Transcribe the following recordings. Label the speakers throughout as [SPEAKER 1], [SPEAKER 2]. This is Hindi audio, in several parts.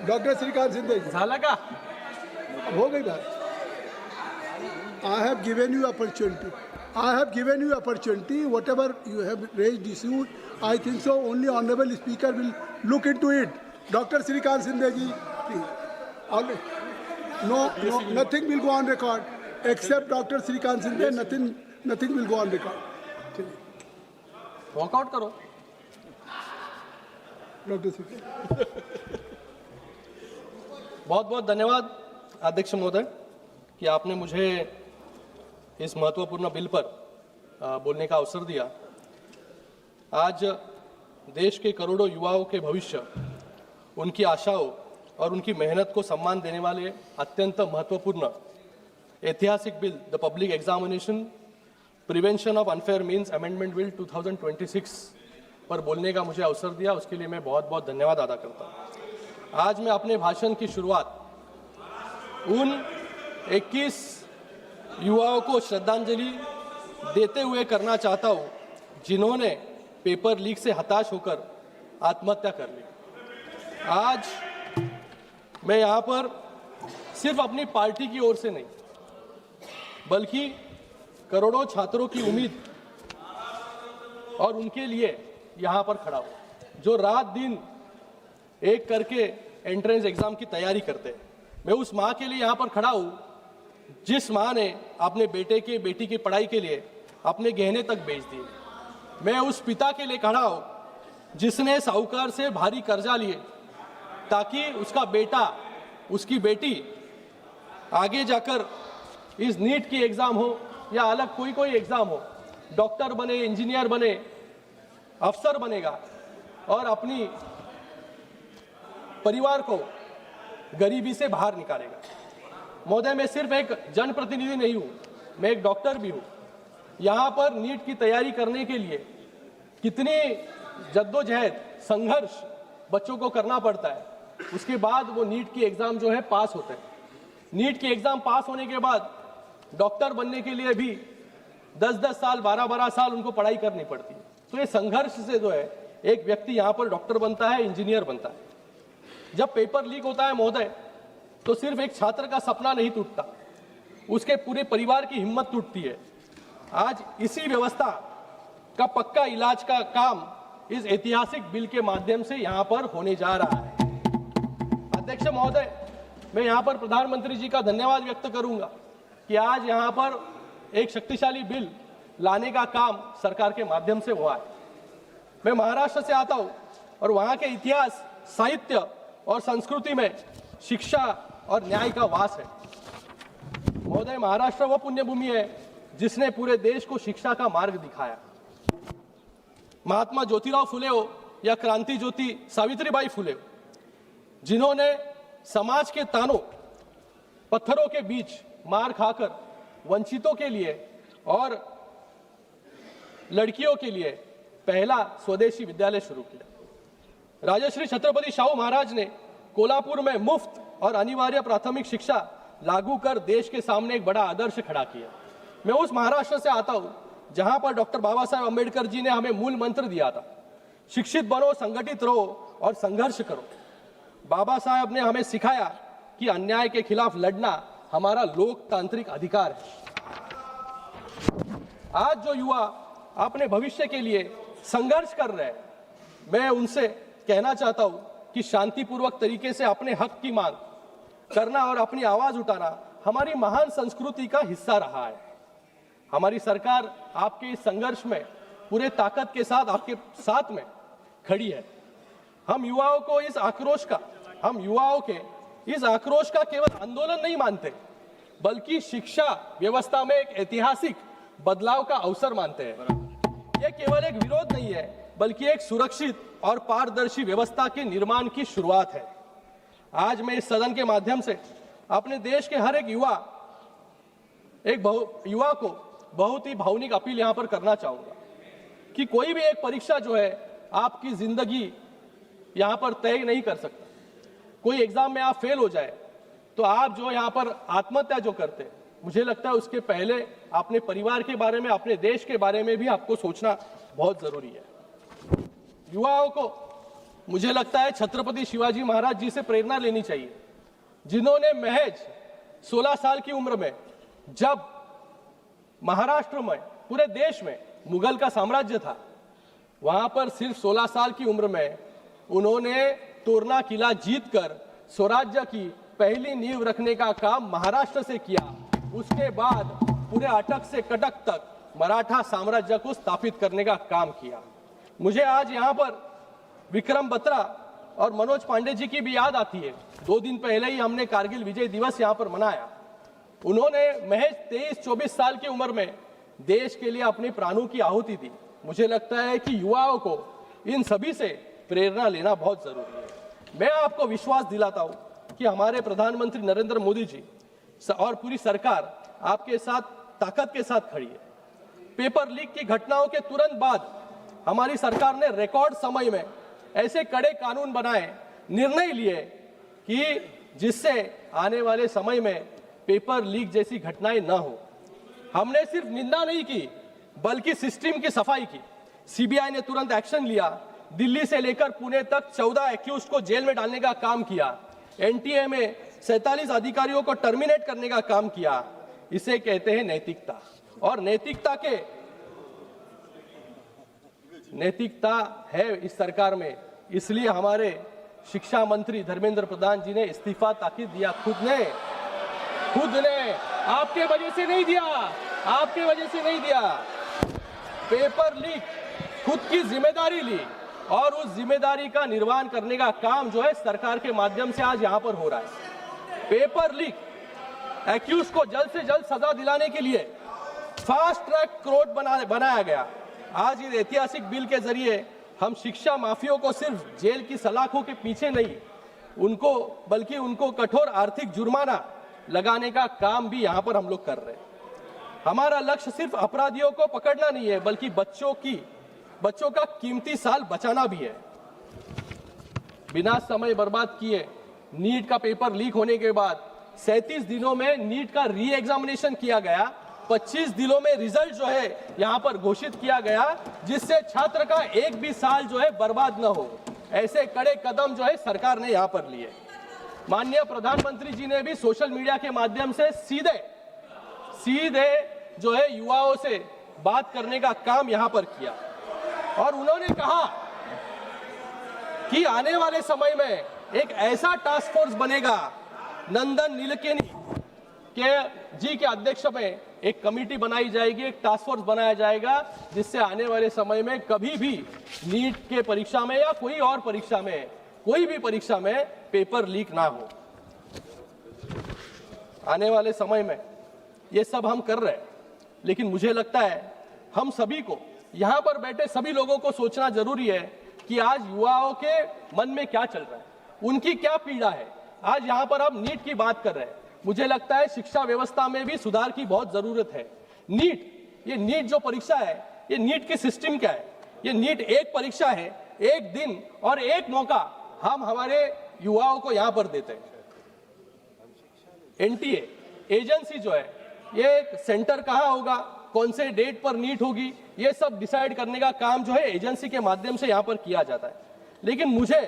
[SPEAKER 1] डॉक्टर श्रीकांत सिंधे जी,
[SPEAKER 2] झालं का?
[SPEAKER 1] अब हो गई बात. I have given you opportunity. I have given you opportunity. Whatever you have raised issue, I think so. Only honorable speaker will look into it. Dr. Shrikant Sindhe ji, please. No, nothing will go on record except Dr. Shrikant Sindhe. Nothing will go on record.
[SPEAKER 2] Walkout करो.
[SPEAKER 1] Dr. Shrikant.
[SPEAKER 2] बहुत बहुत धन्यवाद अध्यक्ष महोदय कि आपने मुझे इस महत्वपूर्ण बिल पर बोलने का अवसर दिया. आज देश के करोड़ों युवाओं के भविष्य, उनकी आशाओं और उनकी मेहनत को सम्मान देने वाले अत्यंत महत्वपूर्ण ऐतिहासिक bill the public examination prevention of unfair means amendment bill 2026 पर बोलने का मुझे अवसर दिया. उसके लिए मैं बहुत बहुत धन्यवाद अदा करता हूँ. आज मैं अपने भाषण की शुरुआत उन 21 युवाओं को श्रद्धांजलि देते हुए करना चाहता हूं जिन्होंने पेपर लीक से हताश होकर आत्महत्या कर ली. आज मैं यहां पर सिर्फ अपनी पार्टी की ओर से नहीं बल्कि करोड़ों छात्रों की उम्मीद और उनके लिए यहां पर खड़ा हूं जो रात दिन एक करके एंट्रेंस एग्जाम की तैयारी करते हैं. मैं उस माँ के लिए यहाँ पर खड़ा हूँ जिस माँ ने अपने बेटी की पढ़ाई के लिए अपने गहने तक बेच दिए. मैं उस पिता के लिए खड़ा हूँ जिसने साहूकार से भारी कर्जा लिए ताकि उसका बेटा उसकी बेटी आगे जाकर इस नीट की एग्ज़ाम हो या अलग कोई एग्ज़ाम हो, डॉक्टर बने, इंजीनियर बने, अफसर बनेगा और अपनी परिवार को गरीबी से बाहर निकालेगा. महोदय, मैं सिर्फ एक जनप्रतिनिधि नहीं हूँ, मैं एक डॉक्टर भी हूँ. यहाँ पर नीट की तैयारी करने के लिए कितनी जद्दोजहद, संघर्ष बच्चों को करना पड़ता है. उसके बाद वो नीट की एग्ज़ाम जो है पास होते हैं. नीट की एग्ज़ाम पास होने के बाद डॉक्टर बनने के लिए भी 10-10 साल, 12-12 साल उनको पढ़ाई करनी पड़ती है. तो ये संघर्ष से जो है एक व्यक्ति यहाँ पर डॉक्टर बनता है, इंजीनियर बनता है. जब पेपर लीक होता है महोदय, तो सिर्फ एक छात्र का सपना नहीं टूटता, उसके पूरे परिवार की हिम्मत टूटती है. आज इसी व्यवस्था का पक्का इलाज का काम इस ऐतिहासिक बिल के माध्यम से यहाँ पर होने जा रहा है. अध्यक्ष महोदय, मैं यहाँ पर प्रधानमंत्री जी का धन्यवाद व्यक्त करूंगा कि आज यहाँ पर एक शक्तिशाली बिल लाने का काम सरकार के माध्यम से हुआ है. मैं महाराष्ट्र से आता हूँ और वहाँ के इतिहास, साहित्य और संस्कृति में शिक्षा और न्याय का वास है. महोदय, महाराष्ट्र वह पुण्यभूमि है जिसने पूरे देश को शिक्षा का मार्ग दिखाया. महात्मा ज्योतिराव फुले हो या क्रांति ज्योति सावित्रीबाई फुले हो, जिन्होंने समाज के तानों पत्थरों के बीच मार खाकर वंचितों के लिए और लड़कियों के लिए पहला स्वदेशी विद्यालय शुरू किया. राजश्री छत्रपति शाहू महाराज ने कोल्हापुर में मुफ्त और अनिवार्य प्राथमिक शिक्षा लागू कर देश के सामने एक बड़ा आदर्श खड़ा किया. मैं उस महाराष्ट्र से आता हूं जहां पर डॉक्टर बाबा साहेब अम्बेडकर जी ने हमें मूल मंत्र दिया था, शिक्षित बनो, संगठित रहो और संघर्ष करो. बाबा साहेब ने हमें सिखाया कि अन्याय के खिलाफ लड़ना हमारा लोकतांत्रिक अधिकार है. आज जो युवा अपने भविष्य के लिए संघर्ष कर रहे हैं, मैं उनसे कहना चाहता हूं कि शांतिपूर्वक तरीके से अपने हक की मांग करना और अपनी आवाज उठाना हमारी महान संस्कृति का हिस्सा रहा है. हमारी सरकार आपके इस संघर्ष में पूरे ताकत के साथ आपके साथ में खड़ी है. हम युवाओं के इस आक्रोश का केवल आंदोलन नहीं मानते बल्कि शिक्षा व्यवस्था में एक ऐतिहासिक बदलाव का अवसर मानते हैं. यह केवल एक विरोध नहीं है बल्कि एक सुरक्षित और पारदर्शी व्यवस्था के निर्माण की शुरुआत है. आज मैं इस सदन के माध्यम से अपने देश के हर एक युवा को बहुत ही भावनिक अपील यहां पर करना चाहूंगा कि कोई भी एक परीक्षा जो है आपकी जिंदगी यहां पर तय नहीं कर सकता. कोई एग्जाम में आप फेल हो जाए तो आप जो यहां पर आत्महत्या जो करते हैं, मुझे लगता है उसके पहले अपने परिवार के बारे में, अपने देश के बारे में भी आपको सोचना बहुत जरूरी है. युवाओं को मुझे लगता है छत्रपति शिवाजी महाराज जी से प्रेरणा लेनी चाहिए, जिन्होंने महज 16 साल की उम्र में, जब महाराष्ट्र में, पूरे देश में मुगल का साम्राज्य था, वहां पर सिर्फ 16 साल की उम्र में उन्होंने तोरना किला जीतकर स्वराज्य की पहली नींव रखने का काम महाराष्ट्र से किया। उसके बाद पूरे अटक से कटक तक मराठा साम्राज्य को स्थापित करने का काम किया। मुझे आज यहाँ पर विक्रम बत्रा और मनोज पांडे जी की भी याद आती है। 2 दिन पहले ही हमने कारगिल विजय दिवस यहाँ पर मनाया। उन्होंने महज 23-24 साल की उम्र में देश के लिए अपने प्राणों की आहुति दी। मुझे लगता है कि युवाओं को इन सभी से प्रेरणा लेना बहुत जरूरी है। मैं आपको विश्वास दिलाता हूं कि हमारे प्रधानमंत्री नरेंद्र मोदी जी और पूरी सरकार आपके साथ ताकत के साथ खड़ी है। पेपर लीक की घटनाओं के तुरंत बाद हमारी सरकार ने रिकॉर्ड समय में ऐसे कड़े कानून बनाए, निर्णय लिए कि जिससे आने वाले समय में पेपर लीक जैसी घटनाएं न हो। हमने सिर्फ निंदा नहीं की, बल्कि सिस्टम की सफाई की। सीबीआई ने तुरंत एक्शन लिया। दिल्ली से लेकर पुणे तक 14 एक्यूज्ड को जेल में डालने का काम किया। एनटीए में 47 अधिकारियों को टर्मिनेट करने का काम किया। इसे कहते हैं नैतिकता। और नैतिकता है इस सरकार में, इसलिए हमारे शिक्षा मंत्री धर्मेंद्र प्रधान जी ने इस्तीफा ताकि दिया। खुद ने आपके वजह से नहीं दिया, आपके वजह से नहीं दिया। पेपर लीक खुद की जिम्मेदारी ली और उस जिम्मेदारी का निर्वहन करने का काम जो है सरकार के माध्यम से आज यहां पर हो रहा है। पेपर लीक एक्यूज को जल्द से जल्द सजा दिलाने के लिए फास्ट ट्रैक कोर्ट बनाया गया। आज इस ऐतिहासिक बिल के जरिए हम शिक्षा माफियों को सिर्फ जेल की सलाखों के पीछे नहीं, बल्कि उनको कठोर आर्थिक जुर्माना लगाने का काम भी यहां पर हम लोग कर रहे हैं। हमारा लक्ष्य सिर्फ अपराधियों को पकड़ना नहीं है, बल्कि बच्चों का कीमती साल बचाना भी है। बिना समय बर्बाद किए नीट का पेपर लीक होने के बाद 37 दिनों में नीट का री एग्जामिनेशन किया गया। 25 दिनों में रिजल्ट जो है यहां पर घोषित किया गया, जिससे छात्र का एक भी साल जो है बर्बाद न हो। ऐसे कड़े कदम जो है सरकार ने यहां पर लिए। माननीय प्रधानमंत्री जी ने भी सोशल मीडिया के माध्यम से सीधे जो है युवाओं से बात करने का काम यहां पर किया और उन्होंने कहा कि आने वाले समय में एक ऐसा टास्क फोर्स बनेगा, नंदन नीलेकनी जी के अध्यक्ष में एक कमेटी बनाई जाएगी, एक टास्क फोर्स बनाया जाएगा, जिससे आने वाले समय में कभी भी नीट के परीक्षा में या कोई और परीक्षा में, कोई भी परीक्षा में पेपर लीक ना हो। आने वाले समय में ये सब हम कर रहे हैं, लेकिन मुझे लगता है हम सभी को, यहां पर बैठे सभी लोगों को सोचना जरूरी है कि आज युवाओं के मन में क्या चल रहा है, उनकी क्या पीड़ा है। आज यहां पर हम नीट की बात कर रहे हैं। मुझे लगता है शिक्षा व्यवस्था में भी सुधार की बहुत जरूरत है। ये नीट जो परीक्षा है, ये नीट की सिस्टम क्या है? ये नीट एक परीक्षा है, एक दिन और एक मौका हम हमारे युवाओं को यहां पर देते हैं। एनटीए एजेंसी जो है, ये सेंटर कहां होगा, कौन से डेट पर नीट होगी, ये सब डिसाइड करने का काम जो है एजेंसी के माध्यम से यहां पर किया जाता है। लेकिन मुझे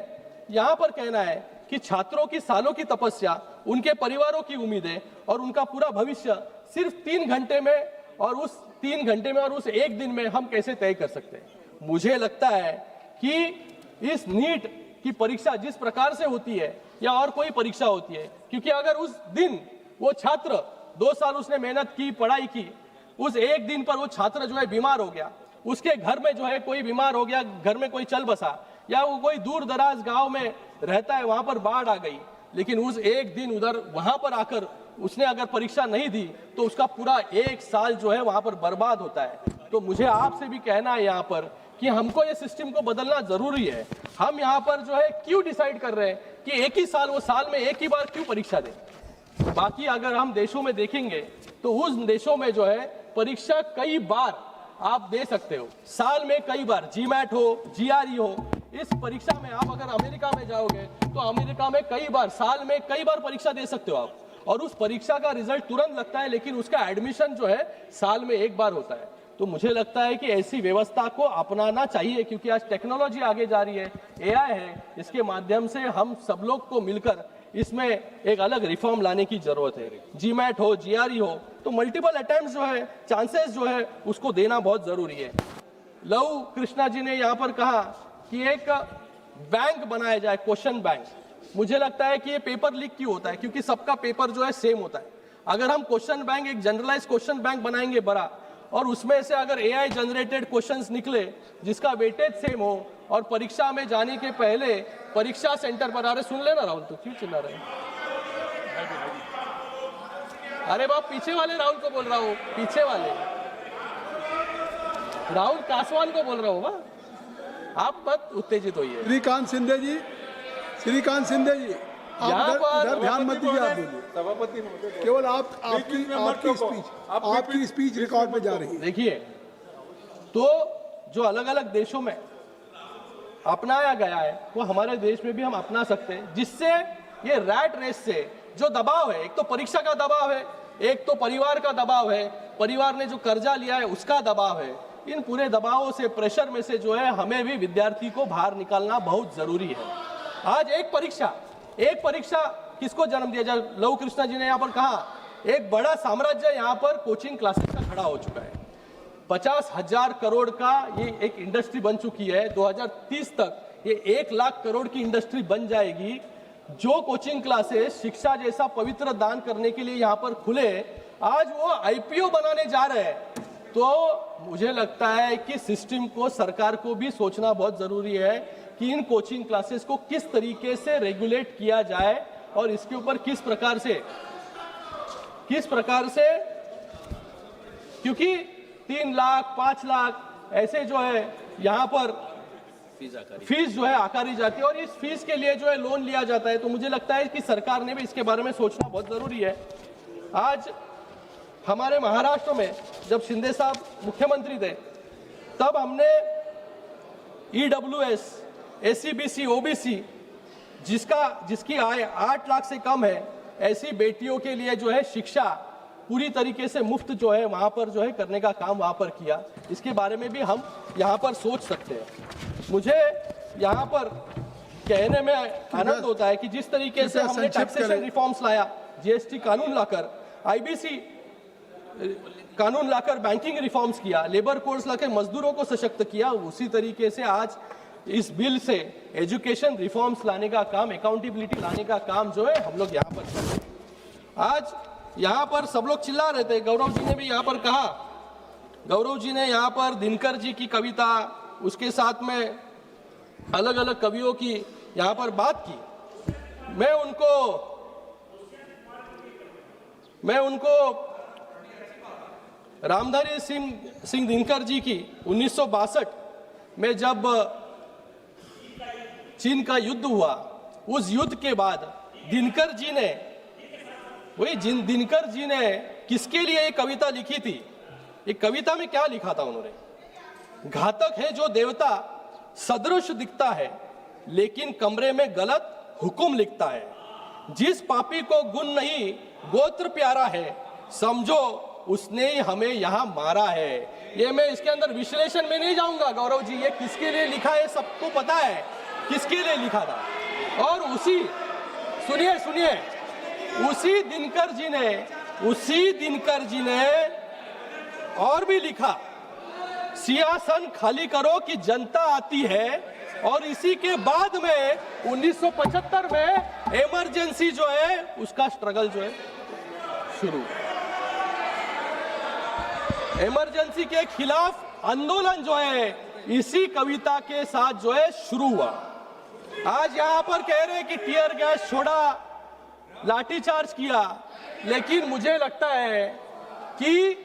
[SPEAKER 2] यहां पर कहना है कि छात्रों की सालों की तपस्या, उनके परिवारों की उम्मीदें और उनका पूरा भविष्य सिर्फ 3 घंटे में और उस 3 घंटे में और उस एक दिन में हम कैसे तय कर सकते हैं। मुझे लगता है कि इस नीट की परीक्षा जिस प्रकार से होती है या और कोई परीक्षा होती है, क्योंकि अगर उस दिन वो छात्र 2 साल उसने मेहनत की, पढ़ाई की, उस एक दिन पर वो छात्र जो है बीमार हो गया, उसके घर में जो है कोई बीमार हो गया, घर में कोई चल बसा, या वो कोई दूर दराज गांव में रहता है, वहां पर बाढ़ आ गई, लेकिन उस एक दिन उधर वहां पर आकर उसने अगर परीक्षा नहीं दी तो उसका पूरा 1 साल जो है वहां पर बर्बाद होता है। तो मुझे आपसे भी कहना है यहाँ पर कि हमको ये सिस्टम को बदलना जरूरी है। हम यहाँ पर जो है क्यों डिसाइड कर रहे हैं कि एक ही साल, वो साल में एक ही बार क्यों परीक्षा दें। बाकी अगर हम देशों में देखेंगे तो उस देशों में जो है परीक्षा कई बार आप दे सकते हो, साल में कई बार, जीमैट हो, जीआरई हो। इस परीक्षा में आप अगर अमेरिका में जाओगे तो अमेरिका में कई बार, साल में कई बार परीक्षा दे सकते हो आप, और उस परीक्षा का रिजल्ट तुरंत लगता है, लेकिन उसका एडमिशन जो है साल में एक बार होता है। तो मुझे लगता है कि ऐसी व्यवस्था को अपनाना चाहिए, क्योंकि आज टेक्नोलॉजी आगे जा रही है, एआई है, इसके माध्यम से हम सब लोग को मिलकर इसमें एक अलग रिफॉर्म लाने की जरूरत है। जीमैट हो, जीआरई हो, तो मल्टीपल अटेम्प्ट्स जो है, चांसेस जो है, उसको देना बहुत जरूरी है। लव कृष्णा जी ने यहाँ पर कहा कि एक बैंक बनाया जाए, क्वेश्चन बैंक। मुझे लगता है कि ये पेपर लीक क्यों होता है, क्योंकि सबका पेपर जो है सेम होता है। अगर हम क्वेश्चन बैंक, एक जनरलाइज क्वेश्चन बैंक बनाएंगे बड़ा, और उसमें से अगर एआई जनरेटेड क्वेश्चंस निकले जिसका वेटेज सेम हो, और परीक्षा में जाने के पहले परीक्षा सेंटर पर, अरे सुन लेना राहुल, तो क्यों चिल्ला रहे हैं? अरे बाप, पीछे वाले राहुल को बोल रहा हूँ, पीछे वाले राहुल कासवान को बोल रहा हूँ। वाह, आप मत उत्तेजित होइए।
[SPEAKER 1] श्रीकांत शिंदे जी, श्रीकांत शिंदे जी,
[SPEAKER 2] यहाँ
[SPEAKER 1] आप
[SPEAKER 2] पर
[SPEAKER 1] उधर ध्यान मत दीजिए, आप बोलिए।
[SPEAKER 3] सभापति महोदय,
[SPEAKER 1] केवल आपकी स्पीच रिकॉर्ड पे जा रही है।
[SPEAKER 2] देखिए, तो जो अलग अलग देशों में अपनाया गया है वो हमारे देश में भी हम अपना सकते हैं, जिससे ये रैट रेस से जो दबाव है, एक तो परीक्षा का दबाव है, एक तो परिवार का दबाव है, परिवार ने जो कर्जा लिया है उसका दबाव है, इन पूरे दबावों से, प्रेशर में से जो है हमें भी विद्यार्थी को बाहर निकालना बहुत जरूरी है। आज एक परीक्षा किसको जन्म दिया जाए? लव कृष्णा जी ने यहाँ पर कहा, एक बड़ा साम्राज्य यहाँ पर कोचिंग क्लासेस का खड़ा हो चुका है। 50,000 करोड़ का ये एक इंडस्ट्री बन चुकी है। 2030 तक ये 1 लाख करोड़ की इंडस्ट्री बन जाएगी। जो कोचिंग क्लासेस शिक्षा जैसा पवित्र दान करने के लिए यहाँ पर खुले, आज वो आईपीओ बनाने जा रहे हैं। तो मुझे लगता है कि सिस्टम को, सरकार को भी सोचना बहुत जरूरी है कि इन कोचिंग क्लासेस को किस तरीके से रेगुलेट किया जाए, और इसके ऊपर किस प्रकार से, क्योंकि 3 लाख 5 लाख ऐसे जो है यहाँ पर फीस जो है आकारी जाती है, और इस फीस के लिए जो है लोन लिया जाता है। तो मुझे लगता है कि सरकार ने भी इसके बारे में सोचना बहुत जरूरी है। आज हमारे महाराष्ट्र में जब शिंदे साहब मुख्यमंत्री थे, तब हमने EWS, SCBC, OBC जिसकी आय 8 लाख से कम है, ऐसी बेटियों के लिए जो है शिक्षा पूरी तरीके से मुफ्त जो है वहां पर जो है करने का काम वहां पर किया। इसके बारे में भी हम यहाँ पर सोच सकते हैं। मुझे यहाँ पर कहने में आनंद होता है कि जिस तरीके से हमने टैक्सेशन रिफॉर्म्स लाया, GST कानून लाकर, IBC कानून लाकर बैंकिंग रिफॉर्म्स किया, लेबर कोड्स लाकर मजदूरों को सशक्त किया, उसी तरीके से आज इस बिल से एजुकेशन रिफॉर्म्स लाने का काम, अकाउंटेबिलिटी लाने का काम जो है हम लोग यहाँ पर कर रहे हैं। आज यहाँ पर सब लोग चिल्ला रहे थे, गौरव जी ने भी यहाँ पर कहा, गौरव जी ने यहाँ पर दिनकर जी की कविता, उसके साथ में अलग अलग कवियों की यहाँ पर बात की। मैं उनको रामधारी सिंह दिनकर जी की 1962 में जब चीन का युद्ध हुआ, उस युद्ध के बाद दिनकर जी ने किसके लिए ये कविता लिखी थी? एक कविता में क्या लिखा था उन्होंने? घातक है जो देवता सदृश दिखता है, लेकिन कमरे में गलत हुक्म लिखता है। जिस पापी को गुण नहीं गोत्र प्यारा है, समझो उसने ही हमें यहाँ मारा है। ये मैं इसके अंदर विश्लेषण में नहीं जाऊंगा गौरव जी, ये किसके लिए लिखा है सबको पता है किसके लिए लिखा था। और सुनिए उसी दिनकर जी ने और भी लिखा, सियासन खाली करो कि जनता आती है। और इसी के बाद में 1975 में इमरजेंसी जो है उसका स्ट्रगल जो है शुरू, इमरजेंसी के खिलाफ आंदोलन जो है इसी कविता के साथ जो है शुरू हुआ। आज यहाँ पर कह रहे हैं कि टीयर गैस छोड़ा, लाठीचार्ज किया, लेकिन मुझे लगता है कि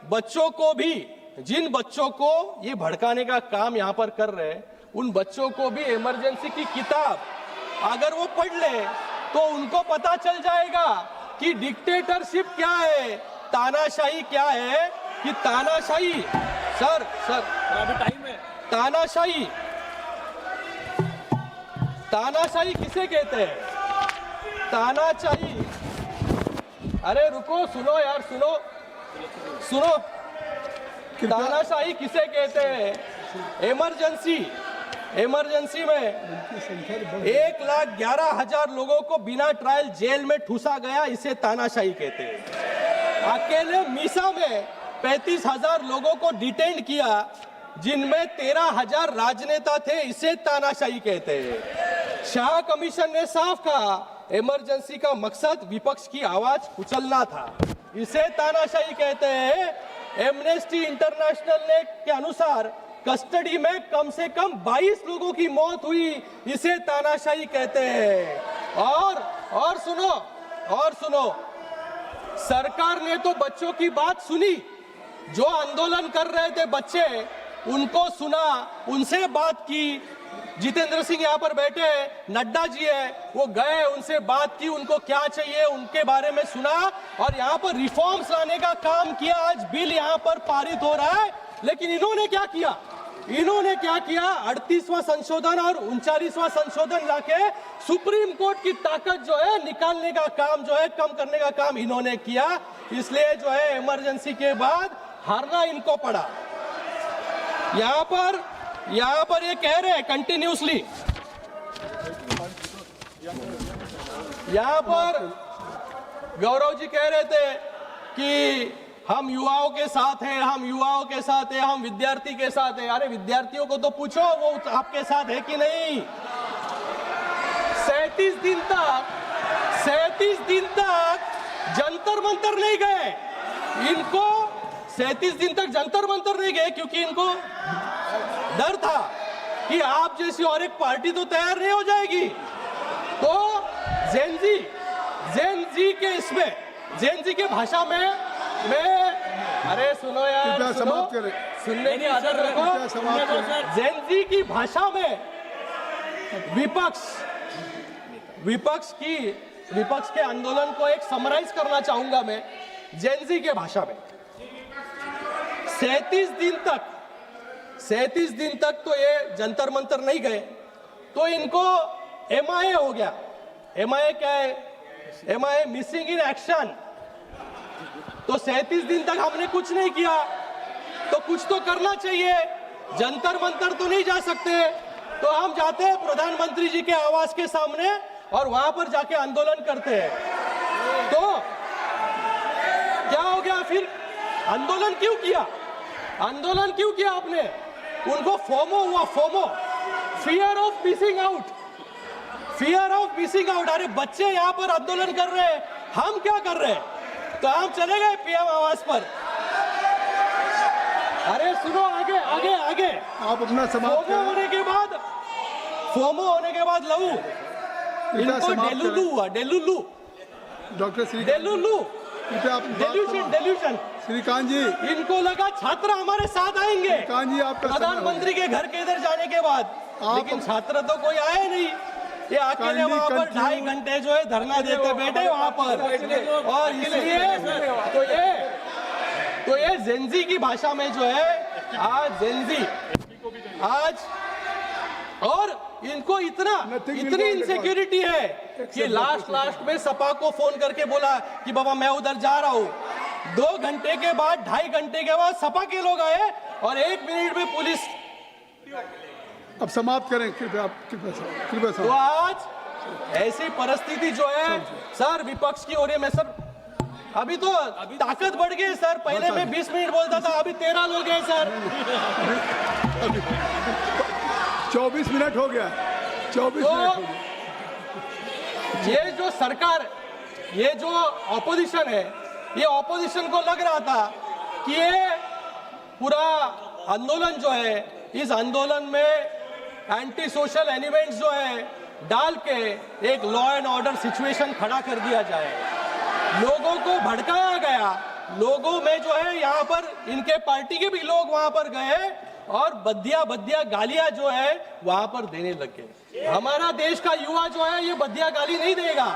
[SPEAKER 2] बच्चों को भी, जिन बच्चों को ये भड़काने का काम यहाँ पर कर रहे हैं, उन बच्चों को भी इमरजेंसी की किताब अगर वो पढ़ ले तो उनको पता चल जाएगा कि डिक्टेटरशिप क्या है, तानाशाही क्या है। कि तानाशाही, सर अभी टाइम है, तानाशाही किसे कहते हैं? तानाशाही, अरे रुको, सुनो यार, सुनो। तानाशाही किसे कहते हैं? इमरजेंसी में 1,11,000 लोगों को बिना ट्रायल जेल में ठूसा गया, इसे तानाशाही कहते हैं। अकेले मीसा में 35,000 लोगों को डिटेन किया, जिनमें 13,000 राजनेता थे, इसे तानाशाही कहते हैं। शाह कमीशन ने साफ कहा, इमरजेंसी का मकसद विपक्ष की आवाज कुचलना था, इसे तानाशाही कहते हैं। एमनेस्टी इंटरनेशनल ने के अनुसार कस्टडी में कम से कम 22 लोगों की मौत हुई, इसे तानाशाही कहते हैं। और सुनो, सरकार ने तो बच्चों की बात सुनी, जो आंदोलन कर रहे थे बच्चे, उनको सुना, उनसे बात की। जितेंद्र सिंह यहाँ पर बैठे हैं, नड्डा जी है, वो गए, उनसे बात की, उनको क्या चाहिए उनके बारे में सुना और यहाँ पर रिफॉर्म्स लाने का काम किया। आज बिल यहाँ पर पारित हो रहा है, लेकिन इन्होंने क्या किया? 38वां संशोधन और 39वां संशोधन लाके सुप्रीम कोर्ट की ताकत जो है निकालने का काम जो है, कम करने का काम इन्होंने किया। इसलिए जो है इमरजेंसी के बाद हारना इनको पड़ा। यहाँ पर ये कह रहे हैं कंटिन्यूसली, यहाँ पर गौरव जी कह रहे थे कि हम युवाओं के साथ हैं, हम विद्यार्थी के साथ हैं। अरे विद्यार्थियों को तो पूछो वो आपके साथ है कि नहीं। 37 दिन तक जंतर मंतर नहीं गए, इनको 37 दिन तक जंतर मंतर नहीं गए, क्योंकि इनको डर था कि आप जैसी और एक पार्टी तो तैयार नहीं हो जाएगी। तो जेन जी के भाषा में अरे सुनो यार, सुनने की आदत रखो। जेन जी की भाषा में विपक्ष के आंदोलन को एक समराइज करना चाहूंगा मैं जेन जी के भाषा में। 37 दिन तक तो ये जंतर मंतर नहीं गए, तो इनको MIA हो गया। MIA क्या है? MIA missing in action. तो 37 दिन तक हमने कुछ नहीं किया, तो कुछ तो करना चाहिए। जंतर मंतर तो नहीं जा सकते, तो हम जाते हैं प्रधानमंत्री जी के आवास के सामने और वहां पर जाके आंदोलन करते हैं। तो क्या हो गया फिर? आंदोलन क्यों किया आपने? उनको फोमो हुआ, फियर ऑफ मिसिंग आउट। अरे बच्चे यहाँ पर आंदोलन कर रहे हैं, हम क्या कर रहे हैं? तो हम चले गए PM आवास पर। अरे सुनो, आगे
[SPEAKER 1] आप अपना समाप्त
[SPEAKER 2] फोमो होने के बाद लहू, इनको डेलुलू
[SPEAKER 1] डॉक्टर
[SPEAKER 2] डेल्यूशन।
[SPEAKER 1] श्रीकांत जी,
[SPEAKER 2] इनको लगा छात्र हमारे साथ आएंगे
[SPEAKER 1] श्रीकांत जी, आपका
[SPEAKER 2] प्रधानमंत्री के घर के इधर जाने के बाद, लेकिन छात्र तो कोई आए नहीं। ये अकेले वहाँ पर 2.5 घंटे जो है धरना देते बैठे वहाँ पर। और इसलिए तो ये जेनजी की भाषा में जो है आज और इनको इतनी इनसिक्योरिटी है कि लास्ट में सपा को फोन करके बोला कि बाबा मैं उधर जा रहा हूँ। 2 घंटे के बाद, 2.5 घंटे के बाद सपा के लोग आए और 1 मिनट में पुलिस।
[SPEAKER 1] अब समाप्त करें कृपया।
[SPEAKER 2] तो आज ऐसी परिस्थिति जो है सर विपक्ष की, और मैं सर अभी तो ताकत बढ़ गई सर। पहले मैं 20 मिनट बोलता था, अभी 13 लोग हैं सर।
[SPEAKER 1] 24 मिनट हो गया।
[SPEAKER 2] ये जो सरकार, ये जो ऑपोजिशन है, ये ऑपोजिशन को लग रहा था कि ये पूरा आंदोलन जो है, इस आंदोलन में एंटी सोशल एलिमेंट्स जो है डाल के एक लॉ एंड ऑर्डर सिचुएशन खड़ा कर दिया जाए। लोगों को भड़काया गया, लोगों में जो है यहाँ पर इनके पार्टी के भी लोग वहां पर गए और बद्दिया गालियां जो है वहां पर देने लगे। हमारा देश का युवा जो है ये बद्दिया गाली नहीं देगा,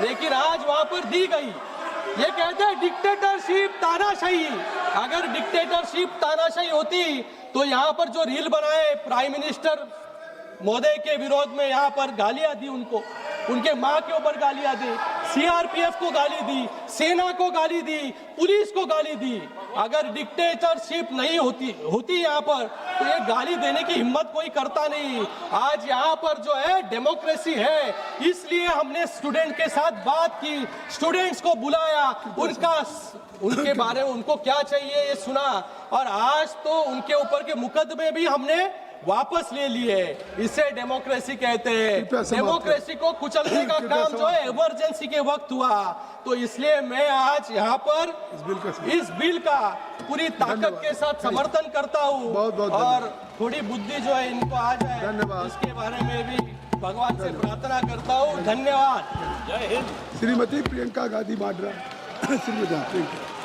[SPEAKER 2] लेकिन आज वहां पर दी गई। ये कहते हैं डिक्टेटरशिप, तानाशाही। अगर डिक्टेटरशिप, तानाशाही होती तो यहाँ पर जो रील बनाए प्राइम मिनिस्टर महोदय के विरोध में, यहाँ पर गालियां दी उनको, उनके माँ के ऊपर गालियां दी, सीआरपीएफ को गाली दी, सेना को गाली दी, पुलिस को गाली दी। अगर डिक्टेटरशिप नहीं होती यहाँ पर तो ये गाली देने की हिम्मत कोई करता नहीं। आज यहाँ पर जो है डेमोक्रेसी है, इसलिए हमने स्टूडेंट के साथ बात की, स्टूडेंट्स को बुलाया, उनके बारे में उनको क्या चाहिए ये सुना, और आज तो उनके ऊपर के मुकदमे भी हमने वापस ले लिए। इसे डेमोक्रेसी कहते हैं। डेमोक्रेसी को कुचलने का काम जो है इमरजेंसी के वक्त हुआ। तो इसलिए मैं आज यहाँ पर इस बिल का पूरी ताकत के साथ समर्थन करता हूँ, और थोड़ी बुद्धि जो है इनको आ जाए, इसके बारे में भी भगवान से प्रार्थना करता हूँ। धन्यवाद। जय हिंद।
[SPEAKER 1] श्रीमती प्रियंका गांधी वाड्रा। श्रीमती प्रियंका।